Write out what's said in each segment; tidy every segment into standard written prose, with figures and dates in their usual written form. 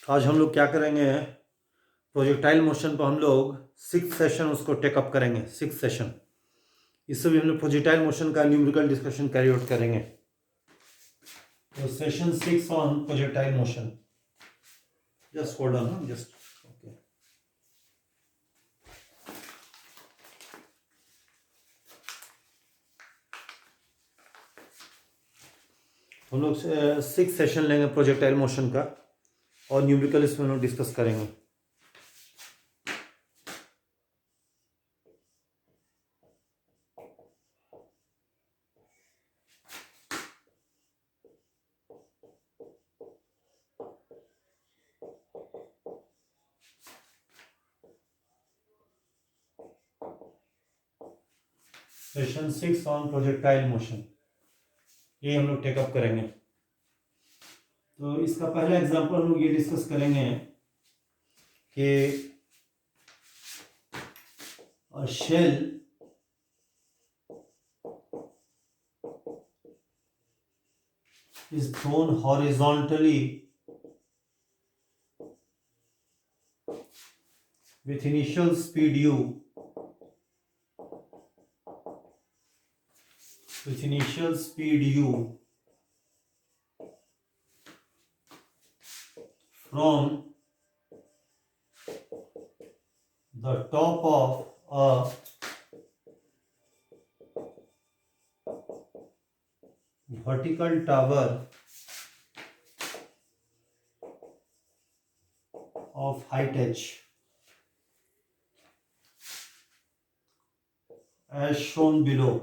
आज हम लोग क्या करेंगे, प्रोजेक्टाइल मोशन पर हम लोग 6th सेशन उसको टेकअप करेंगे। 6th सेशन, इससे भी हम लोग प्रोजेक्टाइल मोशन का न्यूमेरिकल डिस्कशन कैरी आउट करेंगे। तो session 6 on projectile motion. Just hold on, just okay. हम लोग 6th सेशन लेंगे प्रोजेक्टाइल मोशन का और न्यूमेरिकल इसमें हम लोग डिस्कस करेंगे। सेशन 6 ऑन प्रोजेक्टाइल मोशन, ये हम लोग टेकअप करेंगे। तो इसका पहला एग्जांपल हम लोग ये डिस्कस करेंगे कि a shell is thrown horizontally with initial speed u from the top of a vertical tower of height h, as shown below.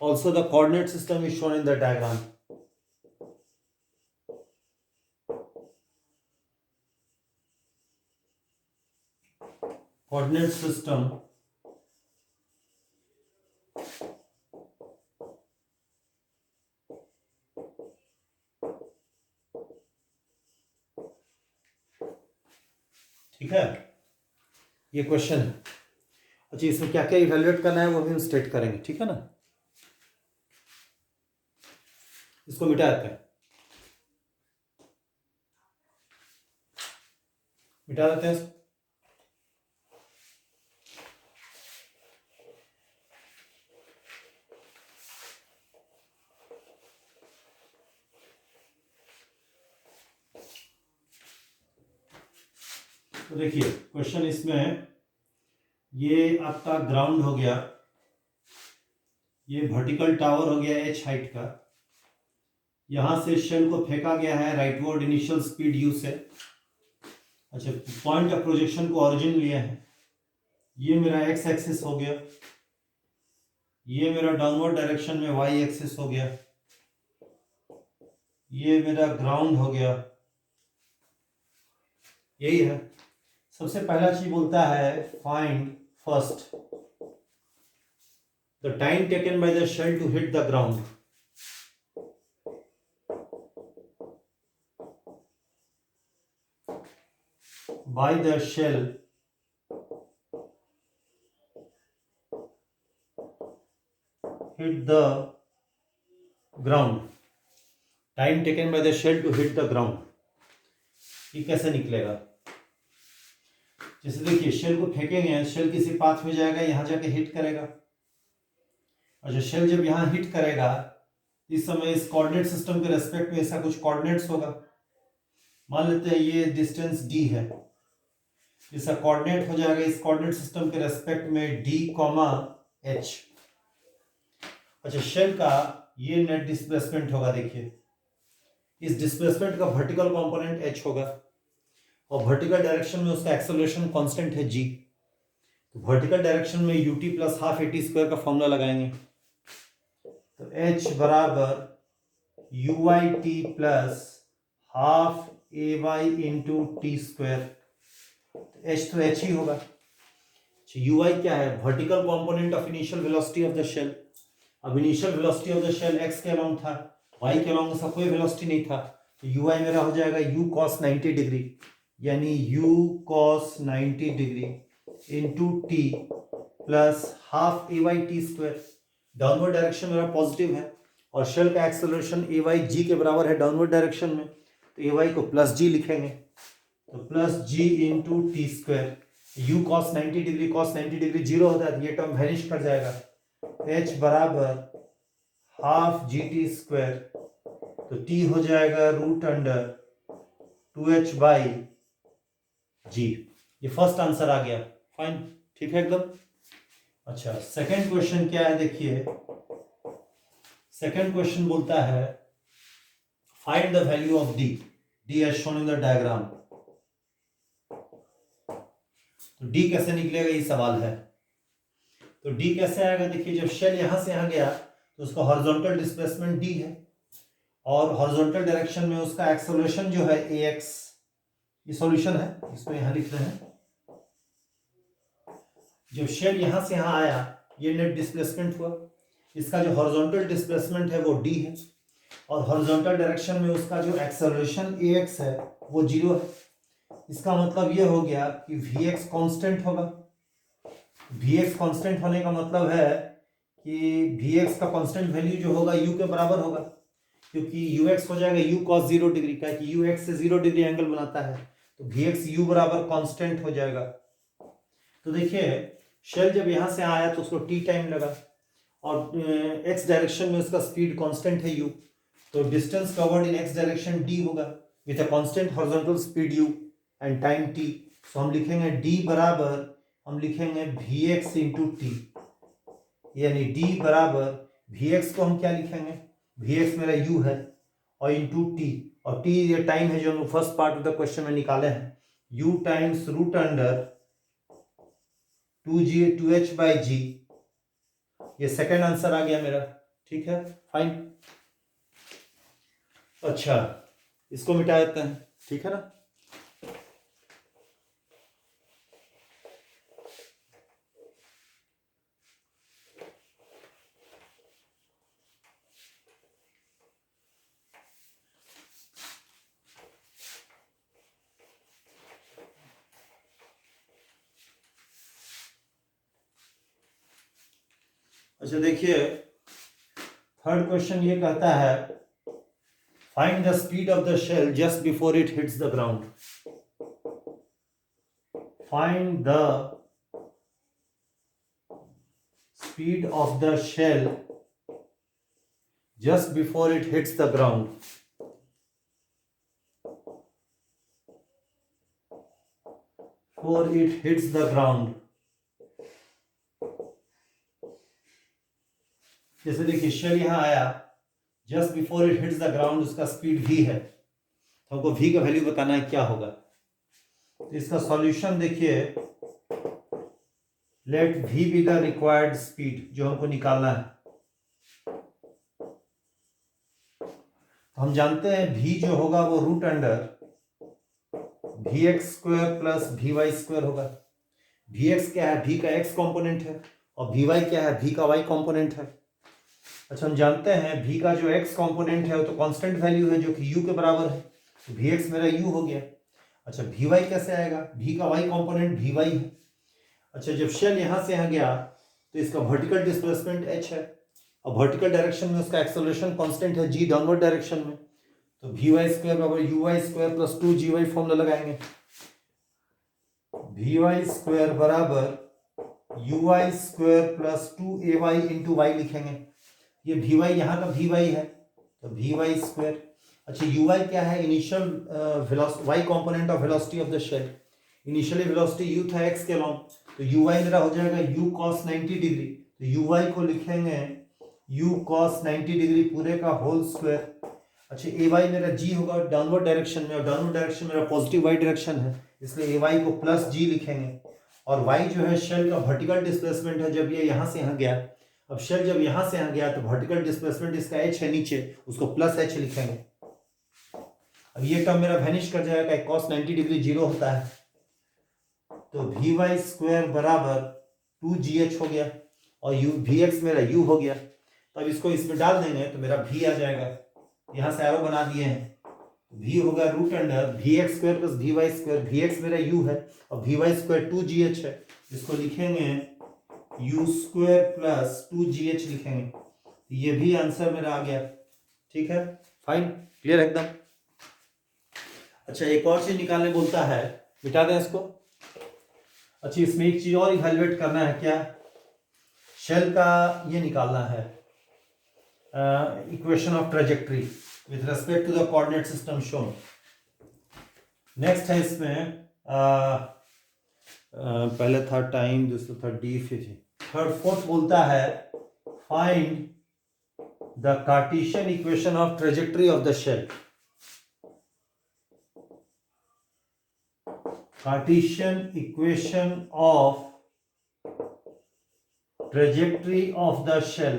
Also, the coordinate system is shown in the diagram. Coordinate system ठीक है, ये question है। अच्छा, इसमें क्या क्या evaluate करना है वो भी हम स्टेट करेंगे, ठीक है ना। इसको मिटा देते हैं, मिटा देते हैं। तो देखिए क्वेश्चन इसमें, ये आपका ग्राउंड हो गया, ये वर्टिकल टावर हो गया h हाइट का, यहां से शेल को फेंका गया है राइटवर्ड इनिशियल स्पीड u से। अच्छा, पॉइंट ऑफ प्रोजेक्शन को ओरिजिन लिया है, ये मेरा x एक्सिस हो गया, ये मेरा डाउनवर्ड डायरेक्शन में y एक्सिस हो गया, ये मेरा ग्राउंड हो गया। यही है। सबसे पहला चीज बोलता है find first the time taken by the shell to hit the ground. by the shell hit the ground, time taken by the shell to hit the ground। ये कैसे निकलेगा? जैसे देखिए शेल को फेंकेंगे, शेल किसी पाथ में जाएगा, यहां जाके हिट करेगा। अच्छा, शेल जब यहां हिट करेगा इस समय इस कोऑर्डिनेट सिस्टम के रेस्पेक्ट में ऐसा कुछ कोऑर्डिनेट्स होगा। मान लेते हैं ये डिस्टेंस d है, इसका कोऑर्डिनेट हो जाएगा इस कोऑर्डिनेट सिस्टम के रेस्पेक्ट में d, h। अच्छा, शेल का ये नेट डिस्प्लेसमेंट होगा, देखिए इस डिस्प्लेसमेंट का वर्टिकल कंपोनेंट h होगा और वर्टिकल डायरेक्शन में उसका एक्सेलरेशन कांस्टेंट है g। तो वर्टिकल डायरेक्शन में ut plus half at square का फॉर्मूला लगाएंगे, तो h बराबर uyt plus half ay into t square. h तो h ही होगा। ui क्या है? Vertical component of initial velocity of the shell. अब initial velocity of the shell x के अलोंग था, y के अलोंग उसका कोई वेलोसिटी नहीं था, तो ui मेरा हो जाएगा u cos 90 डिग्री, यानी u cos 90 degree into t plus half ay t square. Downward direction मेरा पॉजिटिव है, और शेल का एक्सेलरेशन ए वाई जी के बराबर है डाउनवर्ड डायरेक्शन में, तो ए वाई को प्लस जी लिखेंगे, तो plus g into t square, u cos 90 degree, cos 90 degree zero होता है, तो ये टर्म वैनिश कर जाएगा, एच बराबर हाफ जी टी स्क्वायर, तो टी हो जाएगा root under 2h by g. ये फर्स्ट आंसर आ गया, फाइन, ठीक है एकदम। अच्छा, सेकंड क्वेश्चन क्या है देखिए, सेकंड क्वेश्चन बोलता है find the value of d, d as shown in the diagram. तो डी कैसे निकलेगा ये सवाल है। तो डी कैसे आएगा, देखिए जब शेल यहां से यहां गया तो उसका हॉरिजॉन्टल डिस्प्लेसमेंट डी है, और हॉरिजॉन्टल डायरेक्शन में उसका एक्सेलरेशन जो है ax, ये सॉल्यूशन है, इसको यहां लिख रहे हैं। जब शेल यहां से यहां आया, ये नेट डिस्प्लेसमेंट हुआ, इसका जो हॉरिजॉन्टल डिस्प्लेसमेंट है वो d है, और हॉरिजॉन्टल डायरेक्शन में उसका जो एक्सेलरेशन ax है वो 0 है। इसका मतलब ये हो गया कि vx कांस्टेंट होगा। vx कांस्टेंट होने का मतलब है कि vx का कांस्टेंट वैल्यू जो होगा u के बराबर होगा, क्योंकि ux हो जाएगा u cos 0 डिग्री का, कि ux से 0 डिग्री एंगल बनाता है, तो vx u बराबर कांस्टेंट हो जाएगा। तो देखिए शेल जब यहां से आया तो उसको t टाइम लगा, और x डायरेक्शन में उसका स्पीड कांस्टेंट है u, तो distance covered in x direction d होगा with a constant horizontal speed u and time t। सो हम लिखेंगे d बराबर, हम लिखेंगे vx इंटू टी, यानी d बराबर vx को हम क्या लिखेंगे, vx मेरा u है, और इंटू t, और t ये टाइम है जो हम first part of the question में निकाले हैं, u times root under 2h by g. ये सेकंड आंसर आ गया मेरा, ठीक है, फाइन। अच्छा, इसको मिटा देते हैं, ठीक है ना। अच्छा देखिए, थर्ड क्वेश्चन ये कहता है find the speed of the shell just before it hits the ground. Find the speed of the shell just before it hits the ground. Before it hits the ground, जैसे देखिए shell यहां आया, just before it hits the ground उसका speed v है, तो हमको v का value बताना है क्या होगा। तो इसका सॉल्यूशन देखिए, let v be the required speed जो हमको निकालना है। तो हम जानते हैं v जो होगा वो root under vx square plus vy square होगा। vx क्या है, v का x कंपोनेंट है, और vy क्या है, v का y कंपोनेंट है। अच्छा, हम जानते हैं v का जो x कंपोनेंट है वो तो कांस्टेंट वैल्यू है जो कि u के बराबर है, तो vx मेरा u हो गया। अच्छा, vy कैसे आएगा, v का y कंपोनेंट vy है। अच्छा, जब शेल यहां से यहां गया तो इसका वर्टिकल डिस्प्लेसमेंट h है, और वर्टिकल डायरेक्शन में उसका एक्सेलरेशन कांस्टेंट है g डाउनवर्ड डायरेक्शन में, तो vy स्क्वायर बराबर uy square plus 2gy formula लगाएंगे। vy स्क्वायर बराबर uy square plus 2ay into y लिखेंगे। ये vy यहाँ का vy है, तो vy स्क्वायर। अच्छा, uy क्या है, initial velocity, y component of velocity of the shell. Initially velocity u था x के लॉन्ग, तो uy मेरा हो जाएगा u cos 90 डिग्री, तो uy को लिखेंगे u cos 90 डिग्री पूरे का होल स्क्वायर। अच्छा, ay मेरा g होगा डाउनवर्ड डायरेक्शन में, और डाउनवर्ड डायरेक्शन मेरा पॉजिटिव y डायरेक्शन है, इसलिए ay को प्लस g लिखेंगे। और y जो है शेल का वर्टिकल डिस्प्लेसमेंट है जब ये यहां से यहां गया। अब शेल जब यहां से यहां गया तो वर्टिकल डिस्प्लेसमेंट इसका h है नीचे, उसको प्लस h लिखेंगे। अब ये टर्म मेरा वैनिश कर जाएगा, cos 90 डिग्री 0 होता है, तो vy स्क्वायर बराबर 2gh हो गया, और vx मेरा u हो गया। तो अब इसको इसमें डाल देंगे तो मेरा v आ जाएगा, यहां से एरो बना दिए हैं, v होगा root under vx square plus vy square, vx मेरा u है और vy स्क्वायर 2gh है, इसको लिखेंगे u स्क्वायर प्लस 2gh लिखेंगे। ये भी आंसर मेरा आ गया। ठीक है, फाइन, क्लियर एकदम। अच्छा, एक और चीज निकालने बोलता है, मिटा दें इसको। अच्छा, इसमें एक चीज और इवेल्युएट करना है, क्या? शेल का ये निकालना है equation of trajectory with respect to the coordinate system shown. Next है इसमें पहले था टाइम, दूसरा था डी, फिर थर्ड फोर्थ बोलता है find the Cartesian equation of trajectory of the shell. Cartesian equation of trajectory of the shell।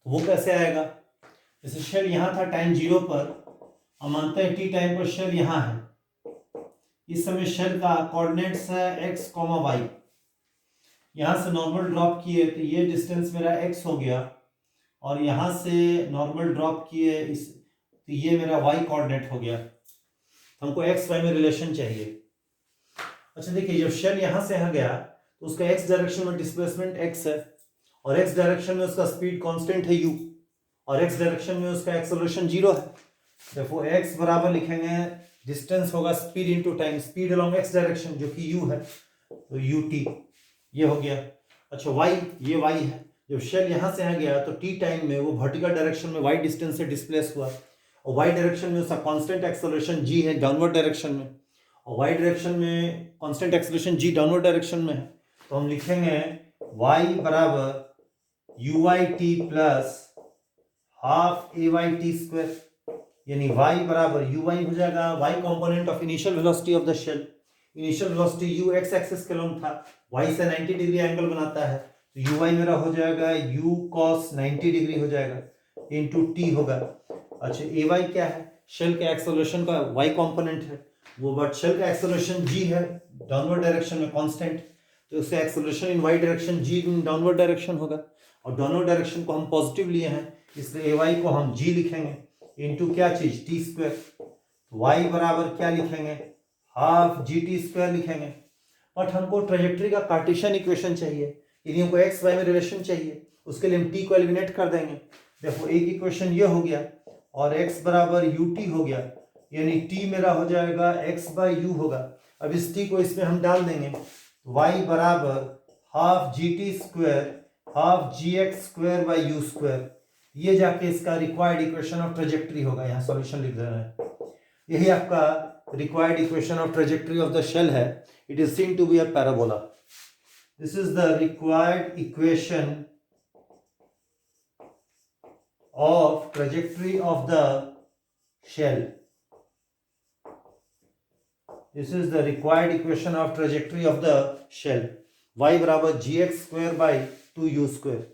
वो कैसे आएगा? जैसे शेल यहां था टाइम 0 पर, हम मानते हैं टी टाइम पर शेल यहां है। इस समय शेल का कोऑर्डिनेट्स है x, y। यहां से नॉर्मल ड्रॉप किए तो ये डिस्टेंस मेरा x हो गया, और यहां से नॉर्मल ड्रॉप किए इस, तो ये मेरा y कोऑर्डिनेट हो गया। हमको एक्स वाई में रिलेशन चाहिए। अच्छा देखिए, जब शेल यहां से यहाँ गया तो उसका एक्स डायरेक्शन में डिस्प्लेसमेंट एक्स है, और एक्स डायरेक्शन में उसका स्पीड कांस्टेंट है u, और एक्स डायरेक्शन में उसका एक्सेलरेशन 0 है। देखो एक्स बराबर लिखेंगे, डिस्टेंस होगा speed into time, speed along x direction जो कि u है, तो ut ये हो गया। अच्छा y, ये y है। जब शेल यहां से यहाँ गया तो t टाइम में वो वर्टिकल डायरेक्शन में y डिस्टेंस से डिस्प्लेस हुआ, और y डायरेक्शन में उसका कांस्टेंट एक्सेलरेशन g है डाउनवर्ड डायरेक्शन में, और y डायरेक्शन में constant acceleration g downward direction में है। तो हम लिखेंगे y बराबर uy_t plus half ay_t square, यानी y बराबर uy हो जाएगा, y component of initial velocity of the shell. Initial velocity u x axis के लॉन्ग था, y से 90 डिग्री एंगल बनाता है, तो uy मेरा हो जाएगा u cos 90 डिग्री हो जाएगा, इनटू t होगा। अच्छा ay क्या है? शेल के एक्सेलरेशन का y कंपोनेंट है वो, बट शेल का एक्सेलरेशन g है डाउनवर्ड डायरेक्शन में कांस्टेंट, तो उसका acceleration in y direction g in downward direction होगा, और डाउनवर्ड डायरेक्शन को हम पॉजिटिव लिए हैं, इसलिए ay को हम g लिखेंगे इनटू क्या चीज, t स्क्वायर। y बराबर क्या लिखेंगे, हाफ gt स्क्वायर लिखेंगे। बट हमको ट्रेजेक्ट्री का कार्टेशियन इक्वेशन चाहिए, यदि हमको एक्स वाई में रिलेशन चाहिए, उसके लिए हम t को एलिमिनेट कर देंगे। देखो एक इक्वेशन ये हो गया, और x बराबर ut हो गया, यानी t मेरा हो जाएगा x बाई u होगा। अब इस t को इसमें हम डाल देंगे, y बराबर half gt square half gx square by u square, ये जाके इसका रिक्वायर्ड इक्वेशन ऑफ ट्रेजेक्ट्री होगा। यहाँ सॉल्यूशन लिख देना है, यही आपका required equation of trajectory of the shell है। It is seen to be a parabola. This is the required equation of trajectory of the shell. This is the required equation of trajectory of the shell. y बराबर gx square by 2u square,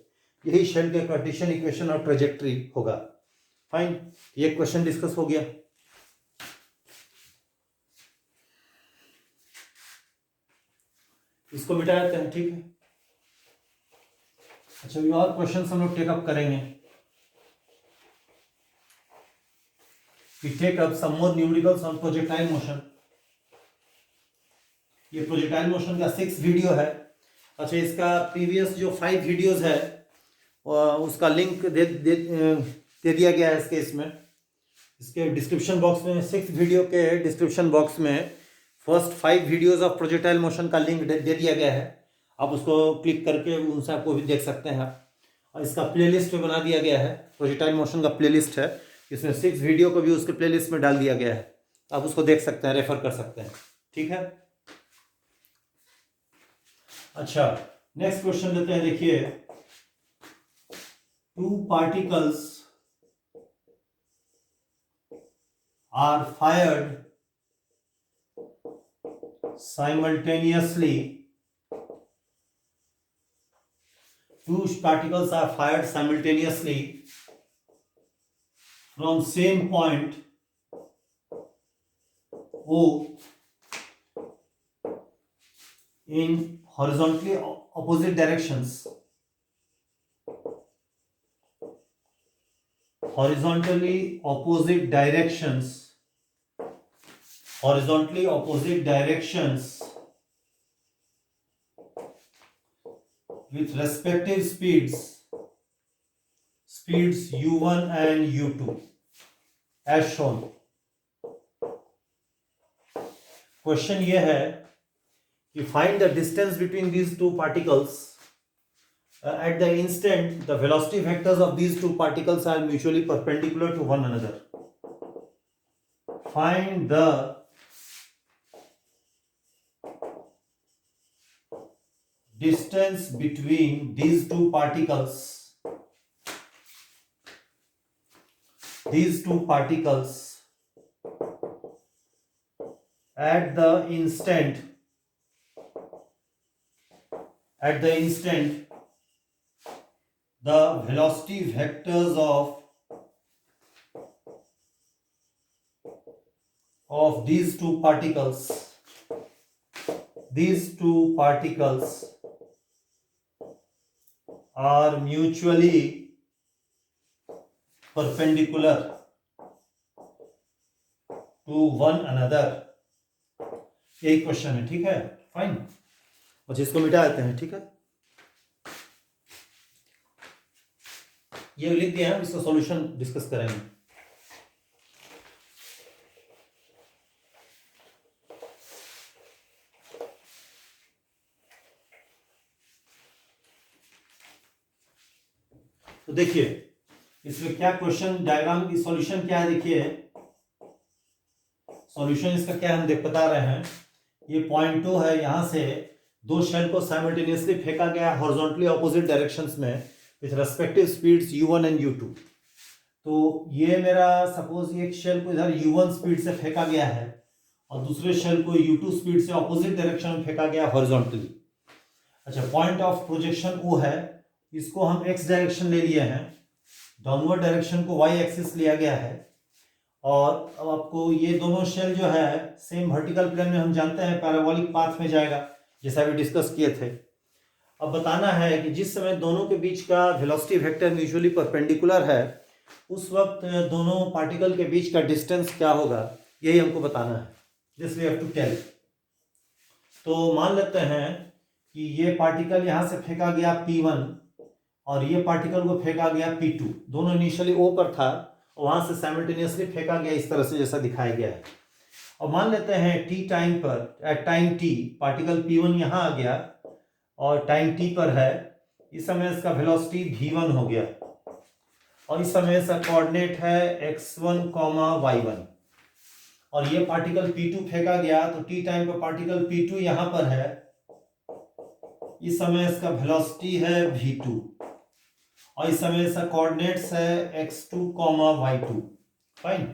यही shell के Cartesian equation of trajectory होगा। Fine, ये question discuss हो गया। इसको मिटा देते हैं, ठीक है। अच्छा, ये और क्वेश्चन हम लोग टेकअप करेंगे। We take up some more numericals on projectile motion. ये projectile motion का 6 वीडियो है। अच्छा, इसका प्रीवियस जो 5 वीडियोस है उसका लिंक दे दिया गया है इसके इसमें, इसके डिस्क्रिप्शन बॉक्स में। 6 वीडियो के डिस्क्रिप्शन बॉक्स में first 5 videos of projectile motion का लिंक दे दिया गया है, आप उसको क्लिक करके उनसे आपको भी देख सकते हैं। और इसका प्लेलिस्ट में बना दिया गया है, प्रोजेक्टाइल मोशन का प्लेलिस्ट है, इसमें 6 वीडियो को भी उसके प्लेलिस्ट में डाल दिया गया है, आप उसको देख सकते हैं, रेफर कर सकते हैं, ठीक है। अच्छा, नेक्स्ट क्वेश्चन लेते हैं। देखिए, 2 particles are fired simultaneously. 2 particles are fired simultaneously from same point O in horizontally opposite directions. Horizontally opposite directions. Horizontally opposite directions with respective speeds u1 and u2 as shown. Question ये है कि find the distance between these two particles at the instant the velocity vectors of these two particles are mutually perpendicular to one another. Find the distance between these two particles at the instant the velocity vectors of these two particles are mutually perpendicular to one another. यही question है, ठीक है, fine. और इसको मिटा देते हैं, ठीक है, ये लिख दिया है, इसका सॉल्यूशन डिस्कस करेंगे। तो देखिए इसमें क्या क्वेश्चन डायग्राम की सॉल्यूशन क्या है, देखिए सॉल्यूशन इसका क्या हम बता रहे हैं। ये पॉइंट 2 है, यहां से दो शेल को साइमल्टेनियसली फेंका गया हॉरिजॉन्टली ऑपोजिट डायरेक्शंस में with respective speeds u1 and u2। तो ये मेरा सपोज एक शेल को इधर u1 स्पीड से फेंका गया है और दूसरे शेल को u2 स्पीड से ऑपोजिट डायरेक्शन में फेंका गया हॉरिजॉन्टली। अच्छा, पॉइंट ऑफ प्रोजेक्शन O है, इसको हम x डायरेक्शन ले लिए हैं, डाउनवर्ड डायरेक्शन को y एक्सिस लिया गया है। और अब आपको ये दोनों शेल जो है सेम वर्टिकल प्लेन में हम जानते हैं पैराबोलिक पाथ में जाएगा, जैसा अभी डिस्कस किए थे। अब बताना है कि जिस समय दोनों के बीच का वेलोसिटी वेक्टर म्यूचुअली परपेंडिकुलर है उस वक्त दोनों पार्टिकल के बीच का डिस्टेंस क्या होगा, यही हमको बताना है। This we have to tell. तो मान लेते हैं कि ये पार्टिकल यहाँ से फेंका गया P1 और ये पार्टिकल को फेंका गया P2, दोनों इनिशियली O पर था और वहां से साइमल्टेनियसली फेंका गया इस तरह से जैसा दिखाया गया है। और मान लेते हैं t टाइम पर, at time t particle P1 यहाँ आ गया और टाइम t पर है, इस समय इसका वेलोसिटी v1 हो गया और इस समय इसका कोऑर्डिनेट है x1, y1 और ये पार्टिकल P2 फेंका गया तो t टाइम पर पार्टिकल P2 यहाँ पर है, इस समय इसका वेलोसिटी है v2 और इस समय इसका कोऑर्डिनेट्स है x2, y2। फाइन,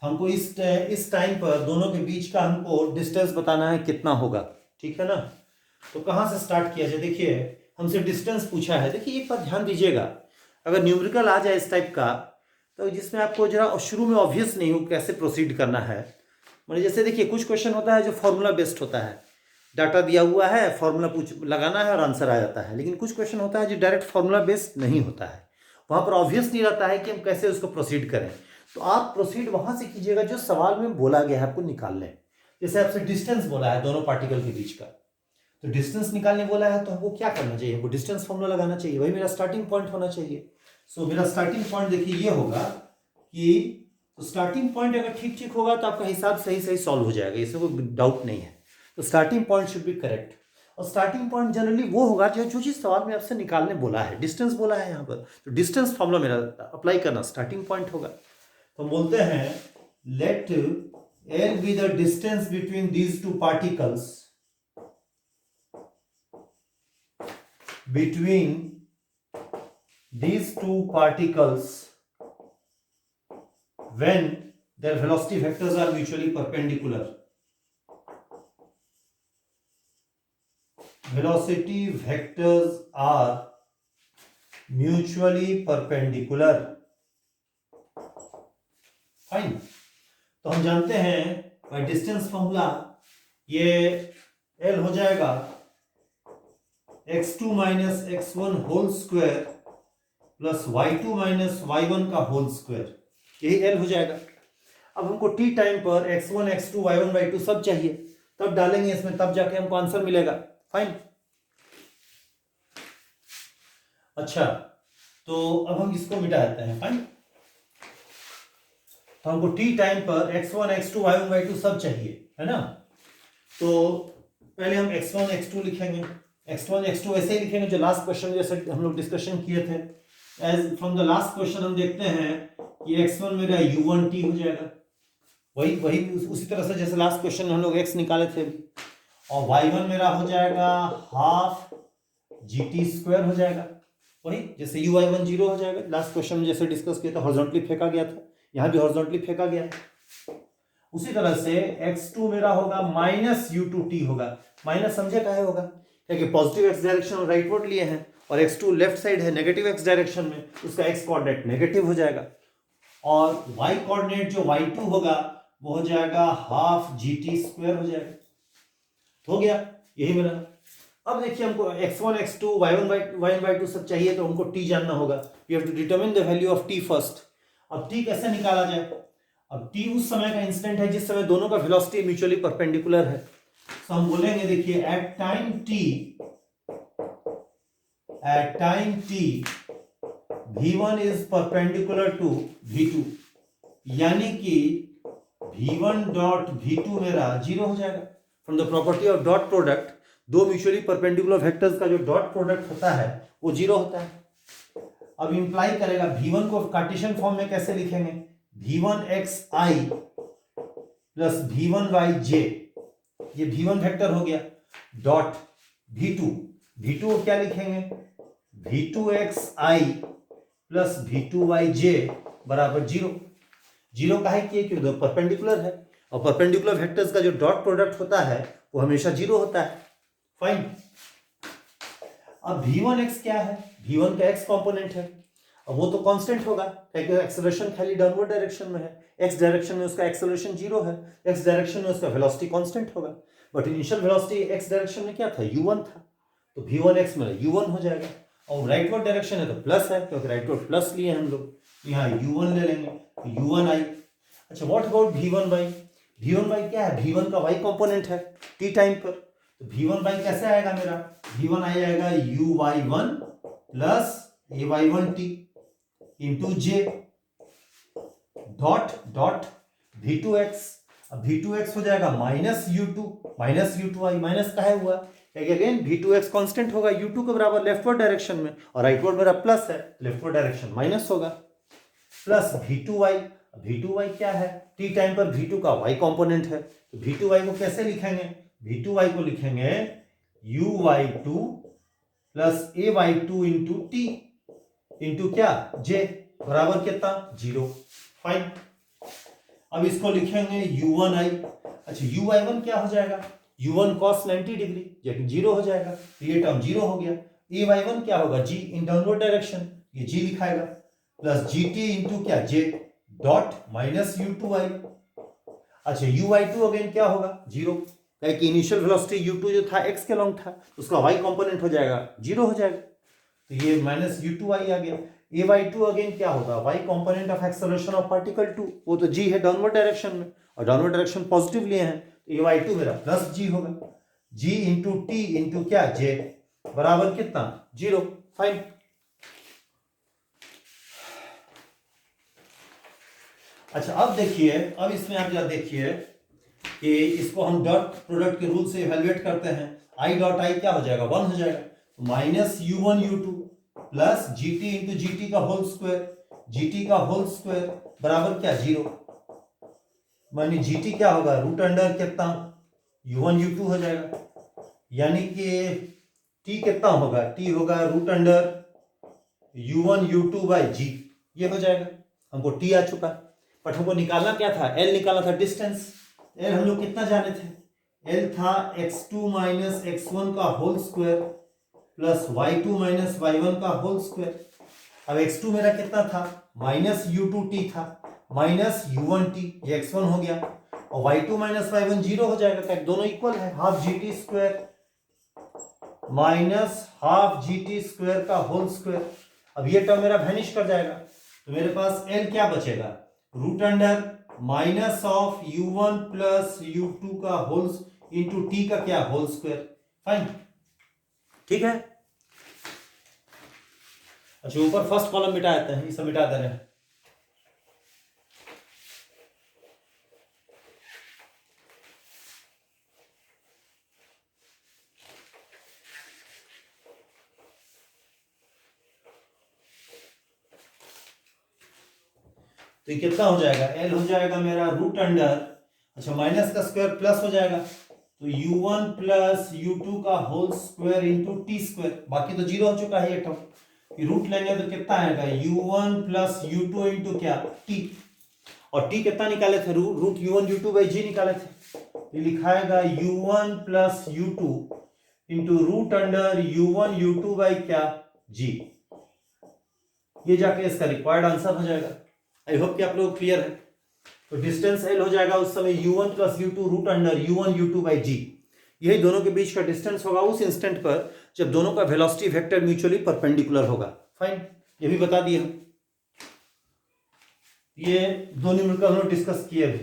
हमको इस टाइम पर दोनों के बीच का हमको डिस्टेंस बताना है कितना होगा, ठीक है ना। तो कहाँ से स्टार्ट किया जाए, देखिए हमसे डिस्टेंस पूछा है। देखिए एक बात ध्यान दीजिएगा, अगर न्यूमेरिकल आ जाए इस टाइप का तो जिसमें आपको जरा शुरू में ऑब्वियस नहीं हो कैसे प्रोसीड करना है। मतलब जैसे देखिए कुछ क्वेश्चन होता है जो फॉर्मूला बेस्ड होता है, डाटा दिया हुआ है, फॉर्मूला लगाना है और आंसर आ जाता है। लेकिन कुछ क्वेश्चन होता है जो डायरेक्ट फॉर्मूला बेस्ड नहीं होता है, वहाँ पर ऑब्वियस नहीं रहता है कि हम कैसे उसको प्रोसीड करें। तो आप प्रोसीड वहाँ से कीजिएगा जो सवाल में बोला गया है आपको निकाल लें। जैसे आपसे डिस्टेंस बोला है दोनों पार्टिकल के बीच का, तो डिस्टेंस निकालने बोला है तो हमको क्या करना चाहिए, हमको डिस्टेंस फॉर्मूला लगाना चाहिए, वही मेरा स्टार्टिंग पॉइंट होना चाहिए। सो मेरा स्टार्टिंग पॉइंट देखिए ये होगा कि तो स्टार्टिंग पॉइंट अगर ठीक ठीक होगा तो आपका हिसाब सही सही सॉल्व हो जाएगा, इसमें कोई डाउट नहीं है। तो starting point should be correct और स्टार्टिंग पॉइंट जनरली वो होगा जो चीज़ सवाल में आपसे निकालने बोला है। डिस्टेंस बोला है यहाँ पर तो डिस्टेंस फॉर्मूला मेरा अप्लाई करना स्टार्टिंग पॉइंट होगा। तो हम बोलते हैं let L be the distance between these two particles when their velocity vectors are mutually perpendicular. Velocity vectors are mutually perpendicular. Fine, तो हम जानते हैं बाय डिस्टेंस फॉर्मूला ये L हो जाएगा x2 minus x1 whole square plus y2 minus y1 का whole square, यही L हो जाएगा। अब हमको t टाइम पर x1, x2, y1, y2 सब चाहिए, तब डालेंगे इसमें, तब जाके हमको आंसर मिलेगा। फाइन, अच्छा, तो अब हम इसको मिटा देते हैं। फाइन, तो हमको टी टाइम पर x1 x2 y1 y2 सब चाहिए, है ना। तो पहले हम x1 x2 लिखेंगे, x1 x2 ऐसे ही लिखेंगे जो लास्ट क्वेश्चन जैसे हम लोग डिस्कशन किए थे। As from the last question हम देखते हैं कि x1 मेरा u1t हो जाएगा, वही वही उसी तरह से जैसे लास्ट क्वेश्चन में हम लोग x निकाले थे, और y1 मेरा हो जाएगा हाफ gt स्क्वायर हो जाएगा, वही जैसे uy1 0 हो जाएगा। लास्ट क्वेश्चन में जैसे डिस्कस किया था हॉरिजॉन्टली फेंका गया था, यहाँ भी हॉरिजॉन्टली फेंका गया है। उसी तरह से x2 मेरा होगा माइनस u2t होगा। माइनस समझे काहे होगा, क्योंकि पॉजिटिव x डायरेक्शन में राइटवर्ड लिए हैं और x2 लेफ्ट साइड है नेगेटिव x डायरेक्शन में, उसका x कोऑर्डिनेट नेगेटिव हो जाएगा, और y कोऑर्डिनेट जो y2 होगा वो हो जाएगा हाफ gt स्क्वायर हो जाएगा। हो गया, यही मिला। अब देखिए हमको x1 x2 y1 y2 सब चाहिए, तो हमको t जानना होगा। We have to determine the value of t first. अब t कैसे निकाला जाए, अब t उस समय का इंस्टेंट है जिस समय दोनों का वेलोसिटी म्यूचुअली परपेंडिकुलर है। तो हम बोलेंगे देखिए at time t v1 is perpendicular to v2, यानी कि v1 डॉट v2 मेरा 0 हो जाएगा। From the property of dot product, दो म्यूचुअली परपेंडिकुलर वेक्टर्स का जो डॉट प्रोडक्ट होता है वो 0 होता है। अब इंप्लाई करेगा v1 को कार्टेशियन फॉर्म में कैसे लिखेंगे, v1xi प्लस v1yj, ये v1 वेक्टर हो गया, डॉट v2 को क्या लिखेंगे, v2xi प्लस v2yj बराबर 0। 0 काहे किए, क्योंकि परपेंडिकुलर है, और परपेंडिकुलर वेक्टर्स का जो डॉट प्रोडक्ट होता है वो हमेशा 0 होता है। फाइन, अब v1x क्या है, v1 का x कंपोनेंट है, अब वो तो कांस्टेंट होगा क्योंकि एक्सेलरेशन खाली डाउनवर्ड डायरेक्शन में है, x डायरेक्शन में उसका एक्सेलरेशन 0 है, x डायरेक्शन में उसका वेलोसिटी कांस्टेंट होगा। But initial velocity x direction में क्या था, u1 था, तो v1x में u1 हो जाएगा, और राइटवर्ड डायरेक्शन है तो प्लस है क्योंकि राइटवर्ड प्लस लिए हम लोग, यहाँ u1 ले लेंगे, u1i। अच्छा, व्हाट अबाउट v1y, v1y क्या है, v1 का y कंपोनेंट है t टाइम पर, तो v1y कैसे आएगा मेरा, v1 आ जाएगा uy1 plus ay1t into j dot dot v2x। अब v2x हो जाएगा माइनस u2i, माइनस का है हुआ क्योंकि अगेन v2x कांस्टेंट होगा u2 के बराबर लेफ्टवर्ड डायरेक्शन में, और राइटवर्ड मेरा प्लस है, लेफ्टवर्ड डायरेक्शन माइनस होगा, प्लस v2y क्या है, t टाइम पर v2 का y कंपोनेंट है, तो v2y को कैसे लिखेंगे, v2y को लिखेंगे uy2 plus ay2 into t into क्या j बराबर कितना 0। फाइन, अब इसको लिखेंगे u1i। अच्छा, uy1 क्या हो जाएगा, u1 cos 90 डिग्री, जबकि 0 हो जाएगा, तो ये टर्म 0 हो गया। ay1 क्या होगा, g इन डाउनवर्ड डायरेक्शन, ये g लिखाएगा, प्लस gt इंटू क्या j डॉट माइनस u2i। अच्छा, uy2 अगेन क्या होगा 0, क्योंकि इनिशियल वेलोसिटी u2 जो था x के लॉन्ग था, उसका y कंपोनेंट हो जाएगा 0 हो जाएगा, तो ये माइनस u2i आ गया। ay2 अगेन क्या होगा, y component of acceleration of particle 2, वो तो g है डाउनवर्ड डायरेक्शन में, और डाउनवर्ड डायरेक्शन पॉजिटिव लिए हैं, तो ay2 मेरा प्लस g होगा, g इंटू t इंटू क्या j बराबर कितना 0। फाइन, अच्छा अब देखिए, अब इसमें आप जरा देखिए कि इसको हम डॉट प्रोडक्ट के रूल से इवैल्यूएट करते हैं, i डॉट i क्या हो जाएगा 1 हो जाएगा, minus u1 u2 plus gt into gt का होल स्क्वायर बराबर क्या 0, मानी gt क्या होगा रूट अंडर कितना u1 u2 हो जाएगा, यानी कि t कितना होगा, t होगा root under u1 u2 by g, ये हो जाएगा। हमको t आ चुका, बट हमको निकालना क्या था, l निकालना था, डिस्टेंस। l हम लोग कितना जाने थे, l था x2 माइनस x1 का whole square plus y2 minus y1 का होल स्क्वायर। अब x2 मेरा कितना था, माइनस u2t था, माइनस u1t, ये x1 हो गया, और y2 माइनस y1 0 हो जाएगा, क्या दोनों इक्वल है, half gt square minus half gt square का होल स्क्वायर। अब ये टर्म मेरा वैनिश कर जाएगा, तो मेरे पास l क्या बचेगा, root under minus of u1 plus u2 का होल इंटू t का क्या होल स्क्वायर। फाइन, ठीक है। अच्छा, ऊपर फर्स्ट कॉलम मिटा देते हैं, इसे मिटा दे रहे हैं। तो ये कितना हो जाएगा, एल हो जाएगा मेरा रूट अंडर, अच्छा माइनस का स्क्वायर प्लस हो जाएगा, तो u1 प्लस u2 का whole square into t square, बाकी तो जीरो हो चुका है ये टर्म। रूट लेंगे तो कितना आएगा, u1 प्लस u2 इंटू क्या t, और t कितना निकाले थे, रूट u1 u2 बाई जी निकाले थे, ये लिखाएगा u1 plus u2 into root under u1 u2 by क्या g, ये जाके इसका रिक्वायर्ड आंसर हो जाएगा। आई होप कि आप लोग क्लियर है। तो डिस्टेंस एल हो जाएगा उस समय u1 plus u2 root under u1 u2 by g, यही दोनों के बीच का डिस्टेंस होगा उस इंस्टेंट पर जब दोनों का वेलोसिटी वेक्टर म्यूचुअली परपेंडिकुलर होगा। फाइन, ये भी बता दिए हम, ये दो न्यूमेरिकल हम लोग डिस्कस किए अभी।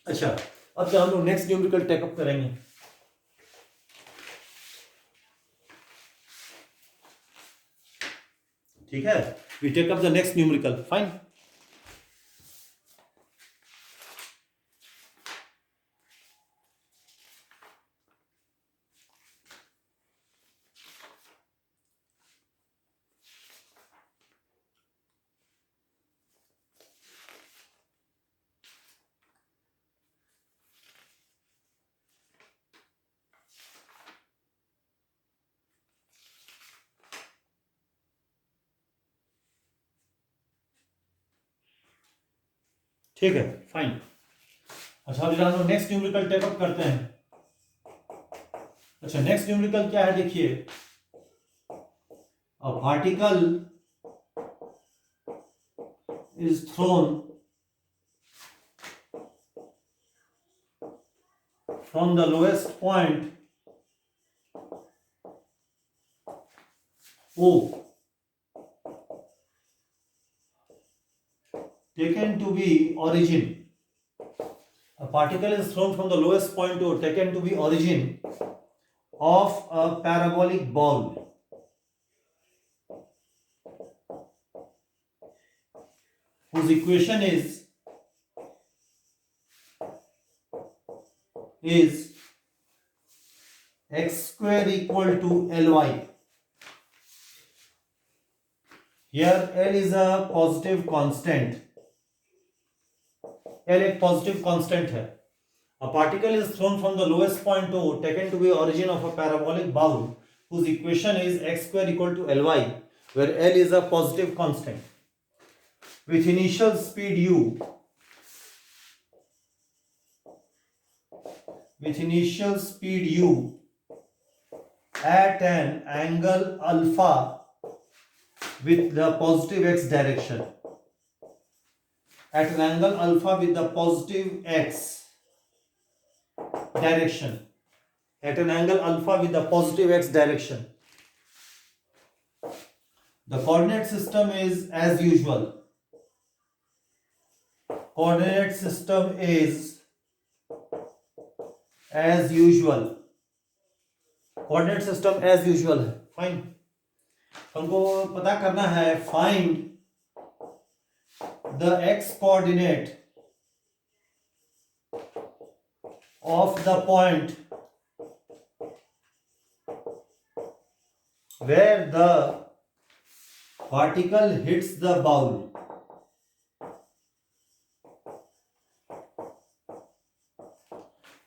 अच्छा, अब हम लोग नेक्स्ट न्यूमेरिकल टेकअप करेंगे। ठीक है, we take up the next numerical. Fine, ठीक है, फाइन। अच्छा, अभी हम लोग नेक्स्ट न्यूमेरिकल टेकअप करते हैं। अच्छा, नेक्स्ट न्यूमेरिकल क्या है, देखिए, a particle is thrown from the lowest point O taken to be origin. A particle is thrown from the lowest point O taken to be origin of a parabolic ball whose equation is x square equal to Ly. Here L is a positive constant. L एक positive constant है. A particle is thrown from the lowest point O taken to be origin of a parabolic bowl whose equation is x square equal to Ly, where L is a positive constant. With initial speed u at an angle alpha with the positive x direction. At an angle alpha with the positive x direction. At an angle alpha with the positive x direction. The coordinate system is as usual. Coordinate system is as usual. Coordinate system as usual है. Fine. हमको पता करना है find the x coordinate of the point where the particle hits the bowl.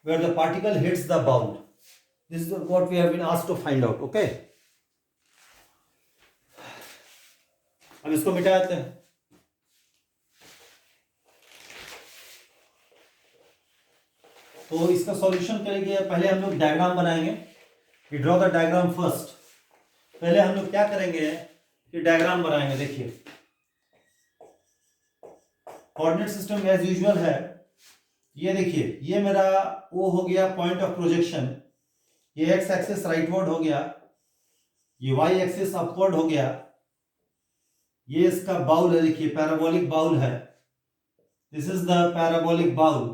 Where the particle hits the bowl. This is what we have been asked to find out. Okay. अब इसको मिटा देते हैं। तो इसका सॉल्यूशन करेंगे, पहले हम लोग डायग्राम बनाएंगे। We draw the diagram first. पहले हम लोग क्या करेंगे कि डायग्राम बनाएंगे। देखिए, कोऑर्डिनेट सिस्टम एज यूजुअल है। ये देखिए, ये मेरा ओ हो गया पॉइंट ऑफ प्रोजेक्शन, ये एक्स एक्सिस राइटवर्ड हो गया, ये वाई एक्सिस अपवर्ड हो गया, ये इसका बाउल है। देखिए पैराबोलिक बाउल है, this is the parabolic bowl.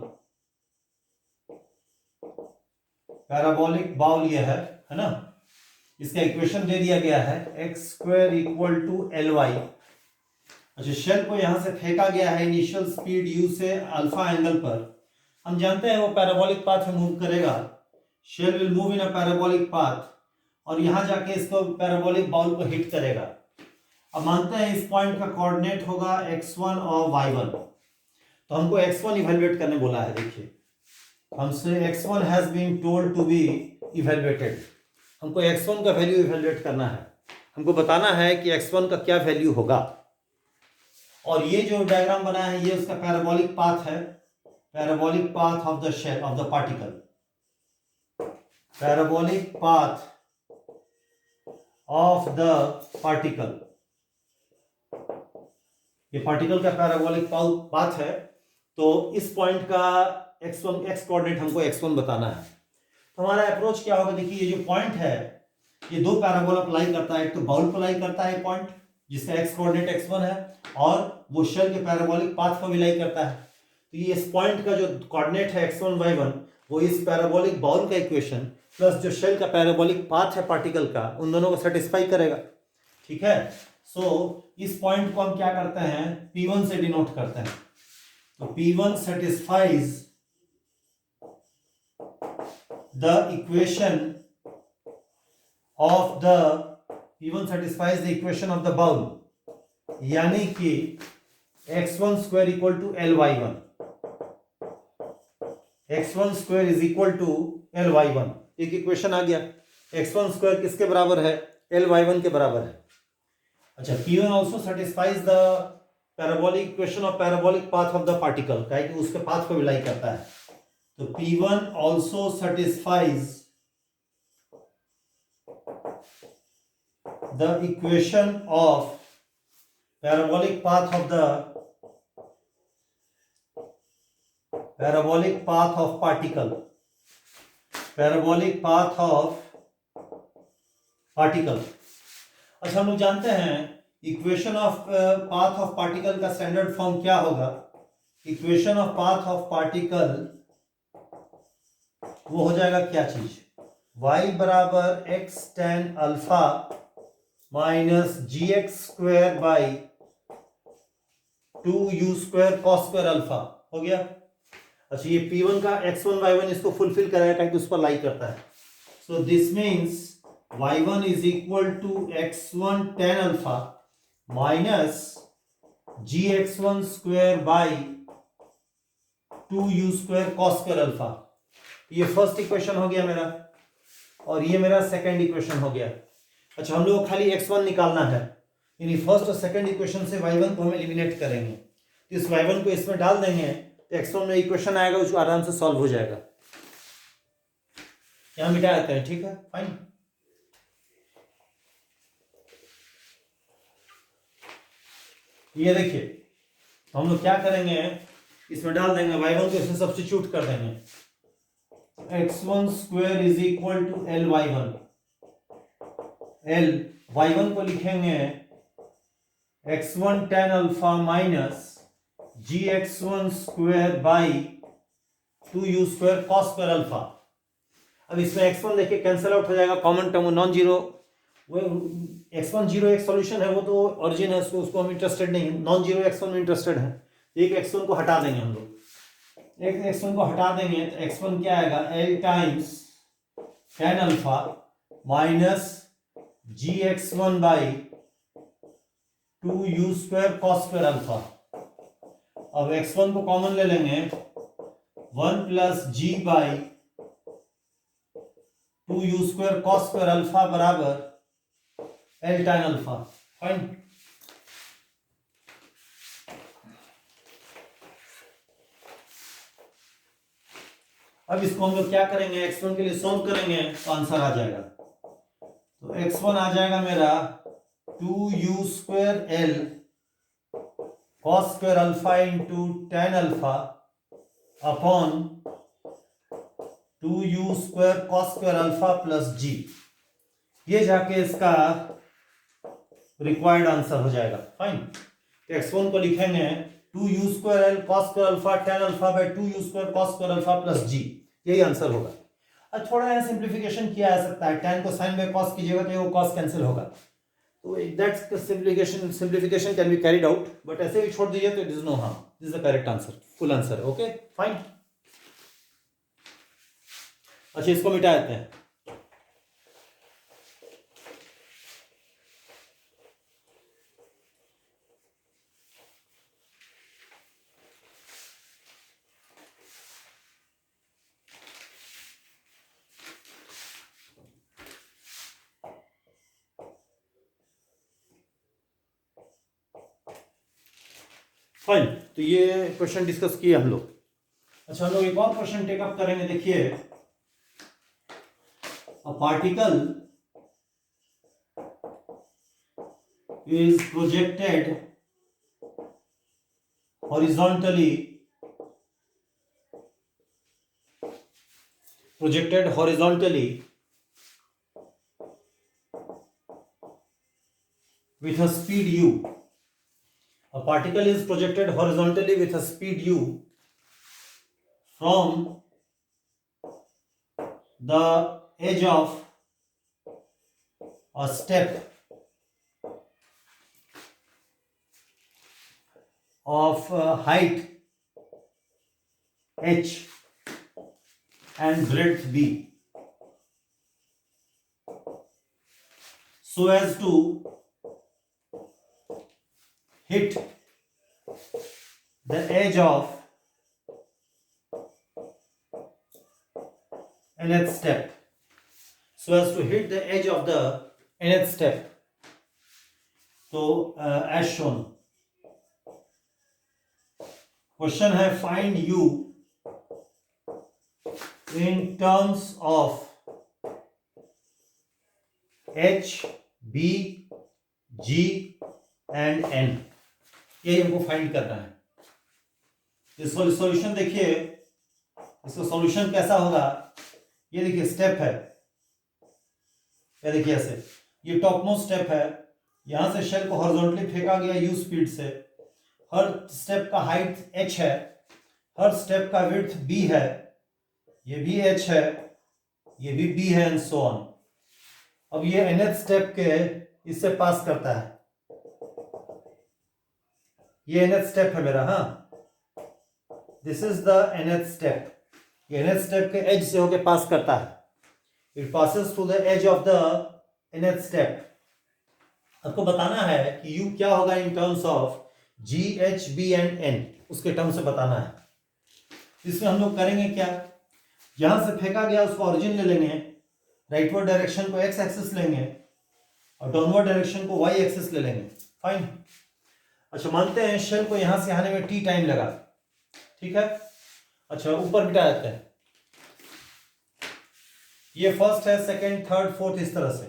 Parabolic bowl ये है ना, इसका इक्वेशन दे दिया गया है x square equal to l y. अच्छा, शेल को यहां से फेंका गया है इनिशियल स्पीड यू से अल्फा एंगल पर। हम जानते हैं वो पैराबोलिक पाथ में मूव करेगा, shell will move in a parabolic path, और यहां जाके इसको पैराबोलिक बाउल को हिट करेगा। अब मानते हैं इस पॉइंट का कोऑर्डिनेट होगा x1 और y1, तो हमको x1 इवेलुएट करने बोला है। देखिए हमसे x1 has been told to be evaluated, हमको x1 का वैल्यू इवेलुएट करना है, हमको बताना है कि x1 का क्या वैल्यू होगा। और ये जो डायग्राम बना है ये उसका पैराबोलिक पाथ है, parabolic path of the shell of the particle, parabolic path of the particle. ये पार्टिकल का पैराबोलिक पाथ है, तो इस पॉइंट का x1 x कोऑर्डिनेट हमको x1 बताना है। तो हमारा अप्रोच क्या होगा, देखिए ये जो पॉइंट है ये दो पैराबोला अप्लाई करता है, एक तो बाउल अप्लाई करता है पॉइंट जिसका x कोऑर्डिनेट x1 है, और वो शेल के पैराबोलिक पाथ को अप्लाई करता है। तो ये इस पॉइंट का जो कोऑर्डिनेट है x1 y1 वो इस पैराबोलिक बाउल का इक्वेशन प्लस जो शेल का पैराबोलिक पाथ है पार्टिकल का, उन दोनों को सेटिस्फाई करेगा। ठीक है, सो इस पॉइंट को हम क्या करते हैं P1 से डिनोट करते हैं। तो P1 satisfies the equation of the P1 satisfies the equation of the bowl, यानी कि x1 square equal to ly1, x1 square is equal to ly1। एक इक्वेशन आ गया, x1 स्क्वायर किसके बराबर है, ly1 के बराबर है। अच्छा, P1 also satisfies the parabolic equation of parabolic path of the particle, क्या है कि उसके पाथ को विलाई करता है। तो P1 also satisfies the equation of parabolic path of the parabolic path of particle, parabolic path of particle। अच्छा, हम लोग जानते हैं equation of path of particle का स्टैंडर्ड फॉर्म क्या होगा। Equation of path of particle वो हो जाएगा क्या चीज, y बराबर x tan alpha minus g x square by 2u square cos square alpha हो गया। अच्छा, ये P1 का x1 y1 इसको फुलफिल करेगा क्योंकि उस पर लाई करता है। So this means y1 is equal to x1 tan alpha minus gx1 square by 2u square cos square alpha। ये फर्स्ट इक्वेशन हो गया मेरा, और ये मेरा सेकंड इक्वेशन हो गया। अच्छा, हम लोग खाली x1 निकालना है, यानी फर्स्ट और सेकंड इक्वेशन से y1 को हम एलिमिनेट करेंगे। तो इस y1 को इसमें डाल देंगे तो x1 में इक्वेशन आएगा, उसको आराम से सॉल्व हो जाएगा। यहां मिटा देते हैं, ठीक है, फाइन। ये देखिए हम लोग क्या करेंगे, इसमें डाल देंगे y1 को, इसमें सब्स्टिट्यूट कर देंगे। x1 square is equal to l y1, l y1 को लिखेंगे x1 tan alpha minus gx1 square by 2u square cos square alpha. अब इसमें x1 देखिए कैंसिल आउट हो जाएगा, कॉमन टर्म नॉन जीरो, वो x1 जीरो एक सॉल्यूशन है, वो तो ओरिजिन है, उसको हम इंटरेस्टेड नहीं है, नॉन जीरो x1 में इंटरेस्टेड है। एक x1 को हटा देंगे हम लोग, एक x1 को हटा देंगे तो x1 क्या आएगा, l times tan alpha minus gx1 by 2u square cos square alpha. अब x1 को कॉमन ले लेंगे, 1 plus g by 2u square cos square alpha बराबर L tan अल्फा। फाइन, अब इसको हम लोग क्या करेंगे, x1 के लिए सॉल्व करेंगे तो आंसर आ जाएगा। तो x1 आ जाएगा मेरा 2u square L cos square alpha into tan alpha upon 2u square cos square alpha plus g। ये जाके इसका रिक्वायर्ड आंसर हो जाएगा। फाइन, x1 को लिखेंगे 2u square L cos square alpha tan alpha by 2u square cos square alpha plus g, यही answer होगा। थोड़ा यहाँ सिंप्लीफिकेशन किया जा सकता है, tan को sin बाय cos कीजिएगा तो वो cos कैंसिल होगा, तो that's simplification can be carried out, but ऐसे भी छोड़ दीजिए तो it is no harm, this is the correct answer, full answer. Okay fine. अच्छा इसको मिटा देते हैं। फाइन, तो ये क्वेश्चन डिस्कस किए हम लोग। अच्छा हम लोग एक और क्वेश्चन टेकअप करेंगे। देखिए, a particle is projected horizontally with a speed u. A particle is projected horizontally with a speed u from the edge of a step of height h and breadth b, so as to hit the edge of nth step, तो as shown। Question है find u in terms of h, b, g and n, ये हमको find करना है। इस solution देखिए, इसका solution कैसा होगा, ये देखिए स्टेप है, ये देखिए ऐसे, ये टॉप मोस्ट स्टेप है, यहां से शेल को हॉरिजॉन्टली फेंका गया u स्पीड से, हर स्टेप का हाइट h है, हर स्टेप का विड्थ b है, ये भी h है, ये भी b है एंड सो ऑन। अब ये nth स्टेप के इससे पास करता है, ये nth स्टेप है मेरा, हाँ this is the nth step, ये nth स्टेप के एज से होके पास करता है, it passes through the edge of the nth step. आपको बताना है कि u क्या होगा in terms of g, h, b and n, उसके टर्म से बताना है। इसमें हम लोग करेंगे क्या, यहां से फेंका गया उसको ओरिजिन ले लेंगे, राइटवर्ड डायरेक्शन को x एक्सिस लेंगे और डाउनवर्ड डायरेक्शन को y एक्सिस ले लेंगे। फाइन। अच्छा मानते हैं शेल को यहां से आने में t टाइम लगा, ठीक है। अच्छा ऊपर बिठा देते हैं, ये फर्स्ट है, सेकंड, थर्ड, फोर्थ, इस तरह से,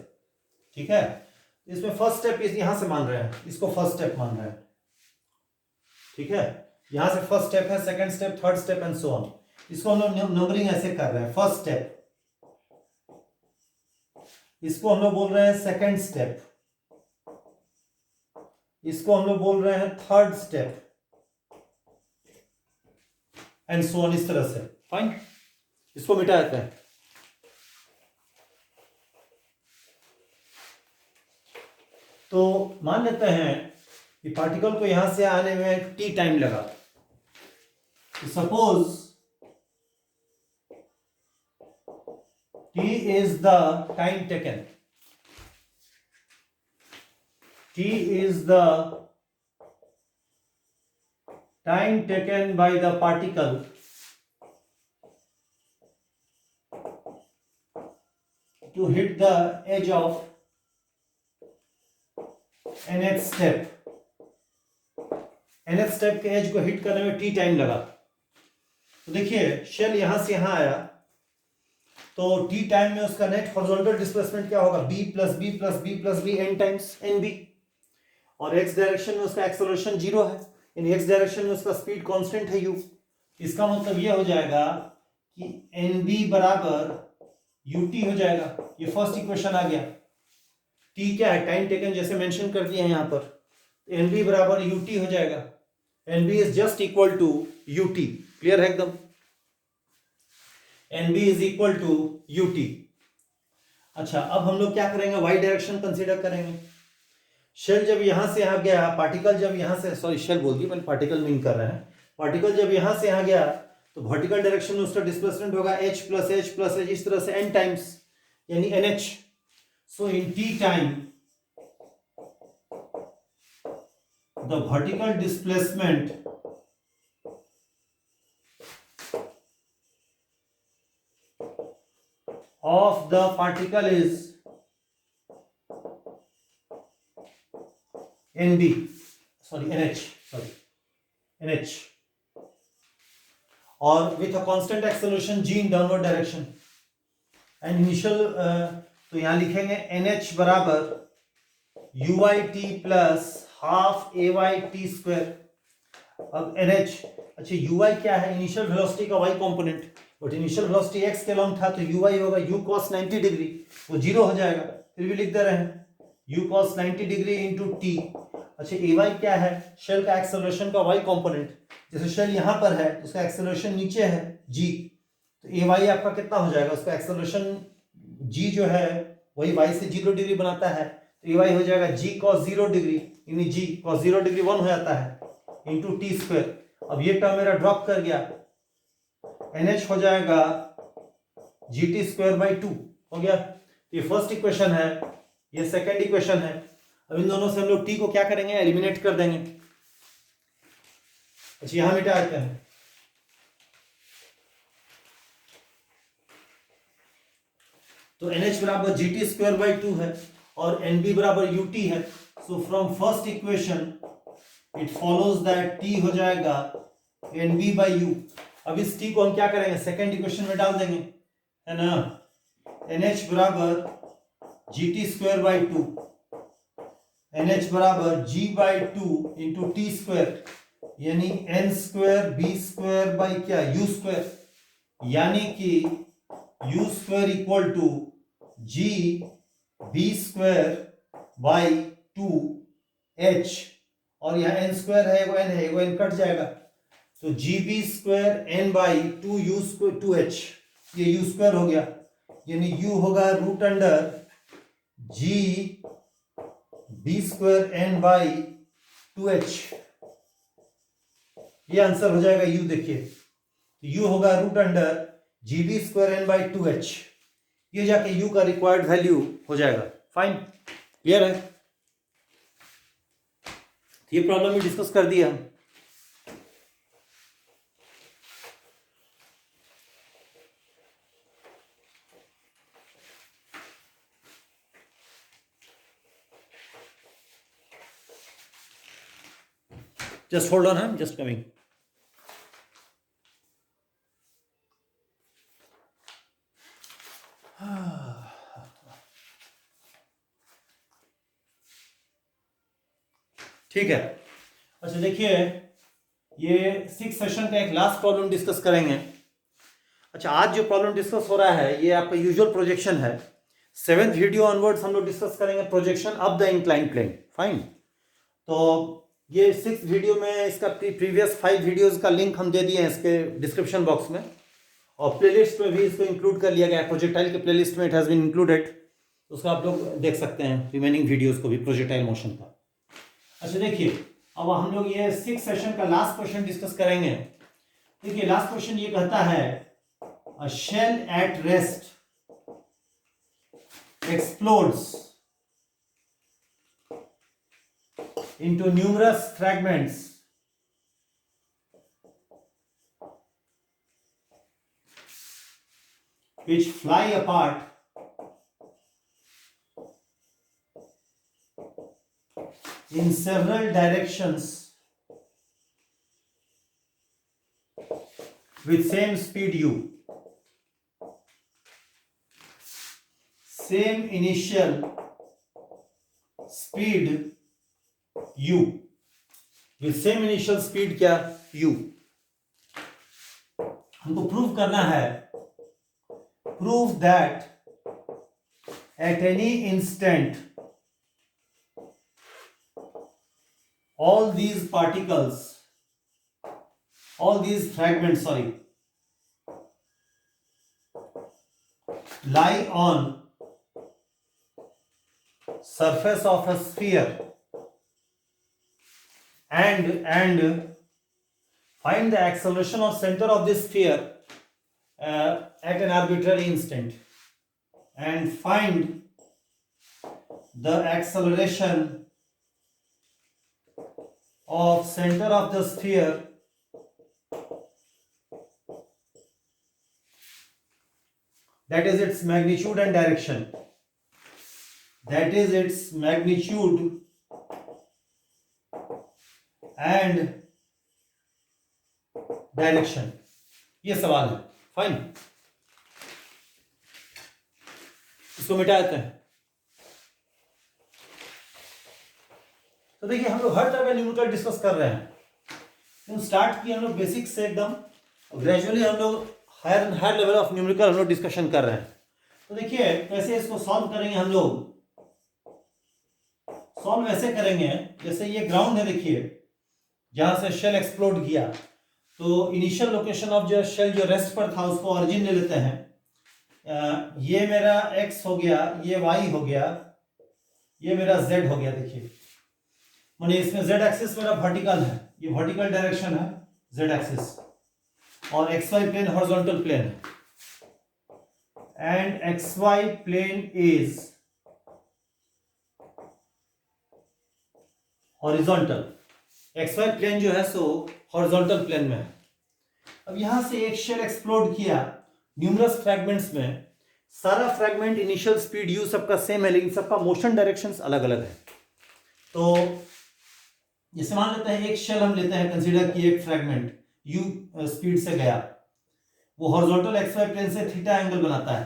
ठीक है। इसमें फर्स्ट स्टेप यहां से मान रहे हैं, इसको फर्स्ट स्टेप मान रहे हैं, ठीक है। यहां से फर्स्ट स्टेप है, second step, third step and so on. इसको हम लोग नंबरिंग ऐसे कर रहे हैं, फर्स्ट स्टेप, इसको हम लोग बोल रहे हैं सेकंड स्टेप, इसको हम लोग बोल रहे हैं third step and so on, इस तरह से। फाइन, इसको मिटा देते हैं। तो मान लेते हैं कि पार्टिकल को यहां से आने में t टाइम लगा, suppose t is the time taken, t is the time taken by the particle to hit the edge of nth step, nth step के एज को हिट करने में t टाइम लगा। तो देखिए शेल यहां से यहां आया, तो t टाइम में उसका नेट हॉरिजॉन्टल डिस्प्लेसमेंट क्या होगा, b plus b plus b plus b n times nb, और x डायरेक्शन में उसका एक्सेलरेशन 0 है, इन x डायरेक्शन में उसका स्पीड कांस्टेंट है u। इसका मतलब यह हो जाएगा कि nb बराबर ut हो जाएगा। ये फर्स्ट इक्वेशन आ गया। t क्या है, टाइम टेकन जैसे मेंशन कर दिया है यहां पर, nb बराबर ut हो जाएगा, nb is just equal to ut। Clear है एकदम। N b is equal to u t. अच्छा, अब हम लोग क्या करेंगे, वाई डायरेक्शन कंसीडर करेंगे। शेल जब यहां से यहां गया, पार्टिकल जब यहां से, सॉरी शेल बोल दिया मैंने, पार्टिकल मीन कर रहे हैं। पार्टिकल जब यहां से यहां गया तो वर्टिकल डायरेक्शन में उसका डिस्प्लेसमेंट होगा h plus H plus H, इस तरह से n टाइम्स, यानी nh। So in t time the vertical displacement of the particle is NB, sorry NH, sorry NH, or with a constant acceleration g in downward direction and initial तो यहां लिखेंगे NH बराबर UIT plus half AYT square. अब NH, अच्छा UI क्या है, initial velocity का y component, but initial velocity x के लॉन्ग था तो UI होगा u cos 90 डिग्री, वो जीरो हो जाएगा, फिर भी लिख दे रहे हैं u cos 90 degree into T. अच्छा AY क्या है, शेल का एक्सेलरेशन का y कंपोनेंट, जैसे शेल यहां पर है तो उसका एक्सेलरेशन नीचे है g, तो AY आपका कितना हो जाएगा, उसका एक्सेलरेशन g जो है वही y से 0 डिग्री बनाता है, तो AY हो जाएगा g cos 0 डिग्री, यानी g cos 0 डिग्री 1 हो जाता है इंटू टी स्क्वायर। अब ये टर्म मेरा ड्रॉप कर गया, NH हो जाएगा GT स्क्वायर बाई 2 हो गया। ये फर्स्ट इक्वेशन है, ये सेकंड इक्वेशन है। अब इन दोनों से हम लोग t को क्या करेंगे, एलिमिनेट कर देंगे। अच्छा यहां मिटा देते हैं, तो NH बराबर GT स्क्वायर बाई 2 है और NB बराबर UT है। So from first equation it follows that t हो जाएगा NB बाई U। अब इस t को हम क्या करेंगे, सेकंड इक्वेशन में डाल देंगे, है ना। NH बराबर GT स्क्वायर बाई 2, NH बराबर G बाई 2 इंटू टी स्क्वायर, यानी n square B square by क्या U स्क्वायर, यानी कि U square equal to G B square by 2h, और यहाँ n स्क्वायर है, वो n है, वो n कट जाएगा, तो g b square n by 2u square 2h, ये u स्क्वायर हो गया, यानी u होगा root under g b square n by 2h, ये आंसर हो जाएगा u। देखिए u होगा root under g b square n by 2h, ये जाके u का रिक्वायर्ड वैल्यू हो जाएगा। फाइन, क्लियर है, ये प्रॉब्लम भी डिस्कस कर दिया। Just hold on, I'm just coming. ठीक है, अच्छा देखिए ये 6 सेशन का एक लास्ट प्रॉब्लम डिस्कस करेंगे। अच्छा आज जो प्रॉब्लम डिस्कस हो रहा है ये आपका यूजुअल प्रोजेक्शन है। 7th वीडियो ऑनवर्ड्स हम लोग डिस्कस करेंगे projection of the incline plane. Fine, तो ये 6th वीडियो में इसका प्रीवियस 5 वीडियोस का लिंक हम दे दिए हैं इसके डिस्क्रिप्शन बॉक्स में, और प्लेलिस्ट में भी इसको इंक्लूड कर लिया गया है, प्रोजेक्टाइल के प्लेलिस्ट में इट हैज़ बीन इंक्लूडेड, उसका आप लोग देख सकते हैं रिमेनिंग वीडियोस को भी प्रोजेक्टाइल मोशन का। अच्छा देखिए अब हम लोग ये 6 सेशन का लास्ट क्वेश्चन डिस्कस करेंगे। देखिए लास्ट क्वेश्चन ये कहता है a shell at rest explodes into numerous fragments which fly apart in several directions with same speed u, same initial speed u, with same initial speed क्या u। हमको prove करना है, prove that at any instant all these particles, all these fragments, sorry, lie on surface of a sphere and find the acceleration of center of this sphere at an arbitrary instant, and find the acceleration of center of the sphere that is its magnitude and direction. That is its magnitude and direction. ये सवाल है. Fine, इसको मिटा देते हैं. तो देखिए हम लोग हर तरह का न्यूमेरिकल डिस्कस कर रहे हैं. तो स्टार्ट किए हम लोग बेसिक से एकदम, ग्रेजुअली हम लोग हायर लेवल ऑफ न्यूमेरिकल हम लोग डिस्कशन कर रहे हैं. तो देखिए कैसे इसको सॉल्व करेंगे हम लोग. सॉल्व ऐसे करेंगे जैसे ये ग्राउंड है, देखिए जहां से शेल एक्सप्लोड किया, तो इनिशियल लोकेशन ऑफ जो शेल जो रेस्ट पर था उसको ऑरिजिन ले लेते हैं. ये मेरा x हो गया, ये y हो गया, ये मेरा z हो गया. देखिए माने इसमें z एक्सिस मेरा वर्टिकल है, ये वर्टिकल डायरेक्शन है z एक्सिस, और xy प्लेन हॉरिजॉन्टल प्लेन है. And xy plane is horizontal. xy plane जो है सो हॉरिजॉन्टल प्लेन में है. अब यहां से एक शेल एक्सप्लोड किया न्यूमरस फ्रैगमेंट्स में. सारा फ्रैगमेंट इनिशियल स्पीड u सबका सेम है, लेकिन सबका मोशन डायरेक्शंस अलग अलग है. तो जैसे मान लेते हैं एक शेल हम लेते हैं कंसीडर कि एक फ्रैगमेंट u स्पीड से गया, वो हॉरिजॉन्टल xy प्लेन से थीटा एंगल बनाता है.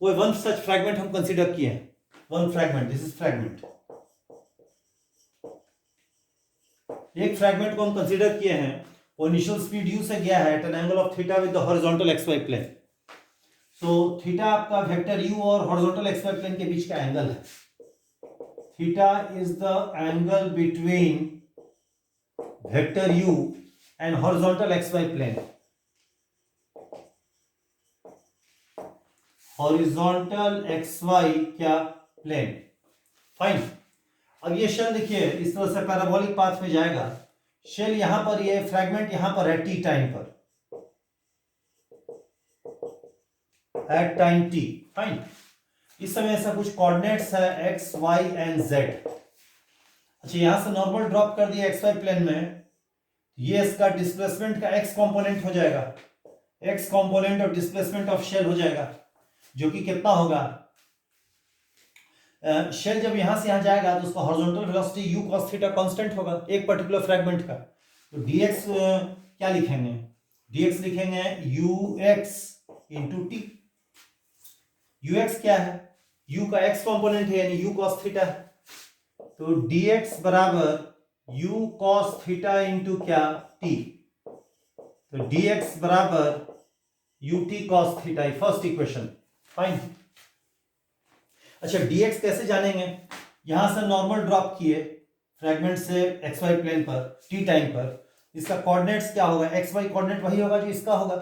वो वन सच फ्रैगमेंट हम कंसीडर किए हैं. One fragment, this is fragment. एक फ्रैगमेंट को हम कंसीडर किए हैं, वो इनिशियल स्पीड u से गया है at an angle of theta with the horizontal xy plane. So theta आपका वेक्टर u और हॉरिजॉन्टल xy प्लेन के बीच का एंगल है. Theta is the angle between vector u and horizontal xy plane. Horizontal xy क्या plane. Fine. अब ये shell देखिए इस तरह से पैराबोलिक पाथ में जाएगा. शेल यहां पर, ये फ्रैगमेंट यहां पर है t टाइम पर, एट टाइम t. फाइन. इस समय ऐसा कुछ कोऑर्डिनेट्स है x, y एंड z. अच्छा यहां से नॉर्मल ड्रॉप कर दिया xy प्लेन में, ये इसका डिस्प्लेसमेंट का x कंपोनेंट हो जाएगा. x component of displacement of shell हो जाएगा, जो कि कितना होगा. शेल जब यहां से यहां जाएगा तो उसका horizontal velocity u cos theta constant होगा एक पर्टिकुलर फ्रैगमेंट का. तो dx क्या लिखेंगे, dx लिखेंगे ux इंटू टी. ux क्या है, u का x कंपोनेंट है यानी u cos थीटा है. तो dx बराबर u cos थीटा इंटू क्या t. तो dx बराबर ut cos theta, first equation. Fine. अच्छा dx कैसे जानेंगे, यहां से नॉर्मल ड्रॉप किए फ्रैगमेंट से xy प्लेन पर t टाइम पर. इसका कोऑर्डिनेट्स क्या होगा, xy कोऑर्डिनेट वही होगा जो इसका होगा,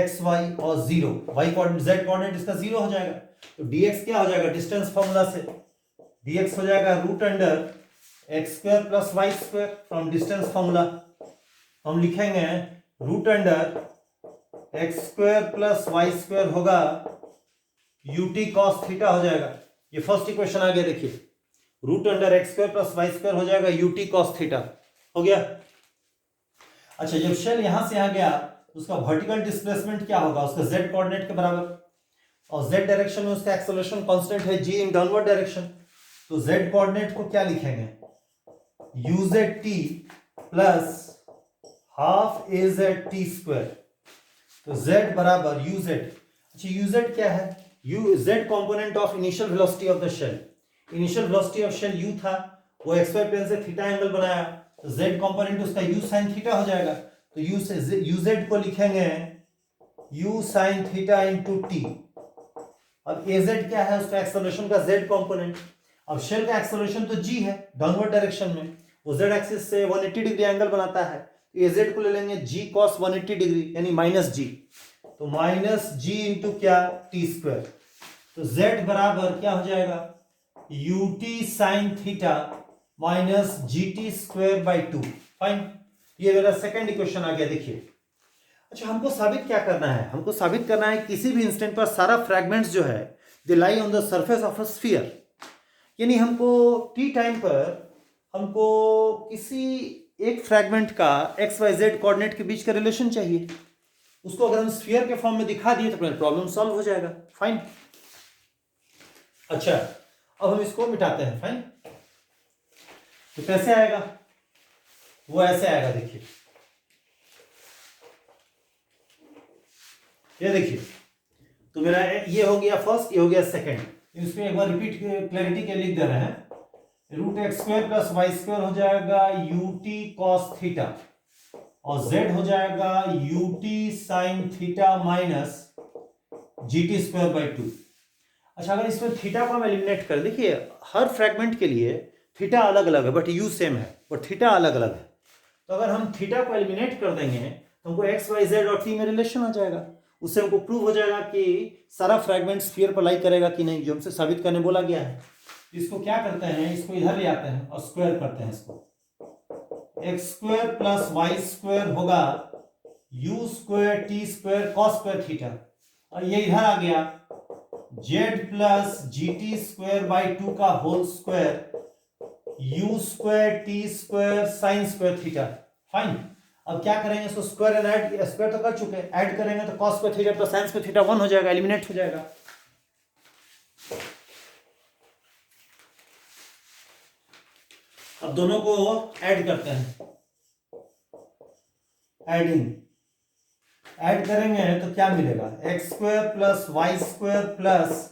xy और 0. y कोऑर्डिनेट, z कोऑर्डिनेट इसका 0 हो जाएगा. तो dx क्या हो जाएगा, डिस्टेंस फार्मूला से dx हो जाएगा root under x square plus y square. From distance formula हम लिखेंगे root under x square plus y square होगा ut cos थीटा हो जाएगा. ये फर्स्ट इक्वेशन आ गया. देखिए root under x square plus y square हो जाएगा ut cos थीटा हो गया. अच्छा जब शेल यहां से यहां गया तो उसका वर्टिकल डिस्प्लेसमेंट क्या होगा, उसका z कोऑर्डिनेट के बराबर, और z डायरेक्शन में उसका एक्सेलरेशन कांस्टेंट है g इन डाउनवर्ड डायरेक्शन. तो z कोऑर्डिनेट को क्या लिखेंगे, uzt plus half az t square. तो z बराबर uz. अच्छा uz क्या है, z component of initial velocity of the shell. Initial velocity of shell u था, वो xy प्लेन से थीटा एंगल बनाया, तो z कंपोनेंट उसका u sin थीटा हो जाएगा. तो u से uz को लिखेंगे u sin theta into t. अब az क्या है, उसका एक्सेलरेशन का z कंपोनेंट. अब शेल का एक्सेलरेशन तो g है डाउनवर्ड डायरेक्शन में, वो z एक्सिस से 180 डिग्री एंगल बनाता है. az को ले लेंगे g cos 180 डिग्री यानी माइनस g. तो माइनस जी इंटू क्या, टी स्क्वायर। तो z बराबर क्या हो जाएगा, ut sine theta minus ji t square by 2। Fine, ये मेरा सेकेंड इक्वेशन आ गया। देखिए, अच्छा हमको साबित क्या करना है, हमको साबित करना है किसी भी इंस्टेंट पर सारा फ्रैगमेंट्स जो है they lie on the surface of a sphere. यानी हमको टी टाइम पर हमको किसी एक फ्रैगमेंट का एक्स वाई जेड कोऑर्डिनेट के बीच का रिलेशन चाहिए। उसको अगर हम स्फीयर के फॉर्म में दिखा दिए तो प्रॉब्लम सॉल्व हो जाएगा। फाइन, अच्छा अब हम इसको मिटाते हैं। फाइन, तो कैसे आएगा, वो ऐसे आएगा। देखिए, ये देखिए, तो मेरा ये हो गया फर्स्ट, ये हो गया सेकंड। इसमें एक बार रिपीट क्लैरिटी के लिख दे रहे हैं। Root x square plus y square हो जाएगा यूटी कॉस थीटा, और z हो जाएगा ut sine theta minus gt square by 2। अच्छा, अगर इसमें थीटा को हम एलिमिनेट करें, देखिए हर फ्रैगमेंट के लिए थीटा अलग अलग है बट u सेम है, बट थीटा अलग अलग है। तो अगर हम थीटा को एलिमिनेट कर देंगे तो हमको एक्स वाई जेड और t में रिलेशन आ जाएगा। उससे हमको प्रूव हो जाएगा कि सारा फ्रैगमेंट स्फीयर पर लाई करेगा कि नहीं, जो हमसे साबित करने बोला गया है। इसको क्या करते हैं, इसको इधर ले आते हैं और स्क्वायर करते हैं। इसको x square plus y square होगा u square t square cos square theta, और ये इधर आ गया z plus g t square by 2 का whole square u square t square sine square theta. Fine, अब क्या करेंगे, इसको स्क्वायर एंड ऐड, स्क्वायर तो कर चुके हैं, ऐड करेंगे तो cos square theta plus sine square theta 1 हो जाएगा, एलिमिनेट हो जाएगा। अब दोनों को ऐड करते हैं, एडिंग, ऐड करेंगे तो क्या मिलेगा, x square plus y square plus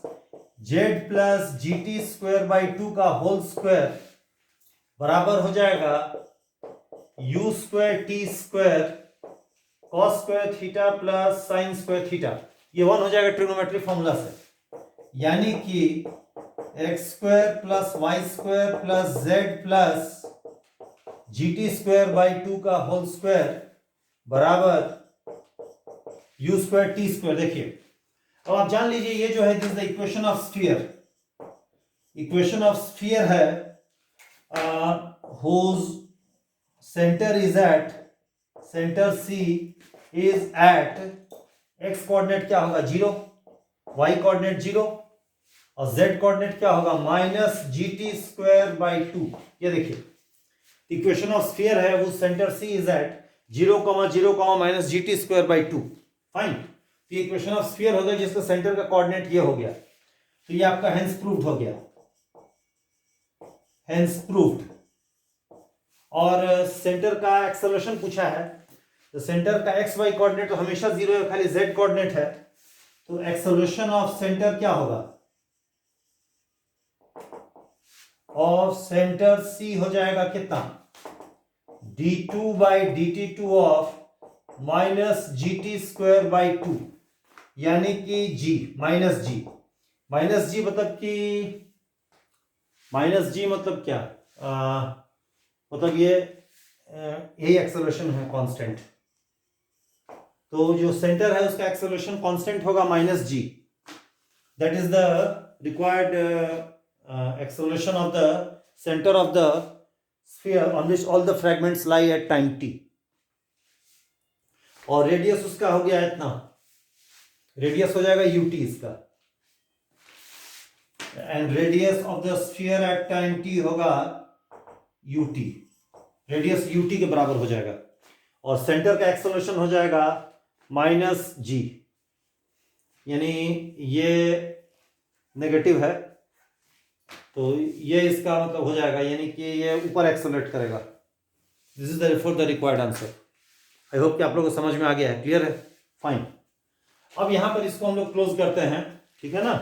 z plus g t square by 2 का होल स्क्वायर बराबर हो जाएगा u square t square cos square theta plus sine square theta. ये 1 हो जाएगा ट्रिग्नोमेट्री फॉर्मूला से, यानी कि x square plus y square plus z plus g t square by 2 का होल स्क्वायर बराबर यू स्क्वायर टी स्क्वायर। देखिए, अब आप जान लीजिए ये जो है this the equation of sphere, equation of sphere है whose center is at, center C is at x coordinate क्या होगा 0, y कोऑर्डिनेट 0 और z कोऑर्डिनेट क्या होगा minus ji t square by 2। ये देखिए इक्वेशन ऑफ स्फीयर है वो centre C is at 0,0, minus ji t square by 2। Fine, तो ये इक्वेशन ऑफ स्फीयर हो गया जिसका सेंटर का कोऑर्डिनेट ये हो गया। तो ये आपका हेंस प्रूव्ड हो गया, हेंस प्रूव्ड। और सेंटर का एक्सेलरेशन पूछा है, तो सेंटर का एक्स वाई कोऑर्डिनेट तो हमेशा 0 है, खाली जेड कोऑर्डिनेट है। तो एक्सेलरेशन ऑफ सेंटर क्या होगा, ऑफ सेंटर सी हो जाएगा कितना, d2 by dt2 of minus ji t square by 2, यानी कि g माइनस जी, माइनस जी मतलब कि माइनस जी मतलब क्या, मतलब ये एक्सेलरेशन है कांस्टेंट। तो जो सेंटर है उसका एक्सेलरेशन कांस्टेंट होगा minus g, that is the required acceleration of the centre of the sphere on which all the fragments lie at time t। और रेडियस उसका हो गया इतना, रेडियस हो जाएगा ut इसका, and radius of the sphere at time t होगा ut, radius ut के बराबर हो जाएगा। और सेंटर का एक्सेलरेशन हो जाएगा माइनस जी, यानी ये नेगेटिव है तो ये इसका मतलब हो जाएगा, यानी कि ये ऊपर एक्सेलरेट करेगा। This is the required answer. I hope कि आप लोगों को समझ में आ गया है, क्लियर है। फाइन, अब यहां पर इसको हम लोग क्लोज करते हैं, ठीक है ना।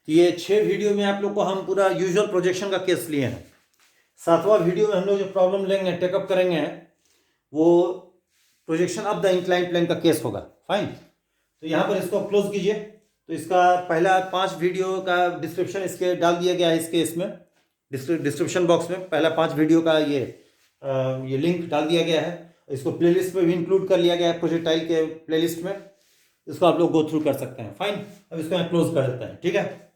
तो ये 6 वीडियो में आप लोग को हम पूरा यूजुअल प्रोजेक्शन का केस लिए हैं। 7वां वीडियो में हम लोग जो प्रॉब्लम लेंगे, टेकअप करेंगे, वो projection of the incline plane का केस होगा। फाइन, तो यहाँ पर इसको क्लोज कीजिए। तो इसका पहला 5 वीडियो का डिस्क्रिप्शन इसके डाल दिया गया है, इसके इसमें डिस्क्रिप्शन बॉक्स में पहला 5 वीडियो का ये लिंक डाल दिया गया है। इसको प्लेलिस्ट में भी इंक्लूड कर लिया गया है प्रोजेक्टाइल के प्लेलिस्ट में, इसको आप लोग गो थ्रू कर सकते हैं। फाइन, अब इसको मैं क्लोज कर देते हैं, ठीक है।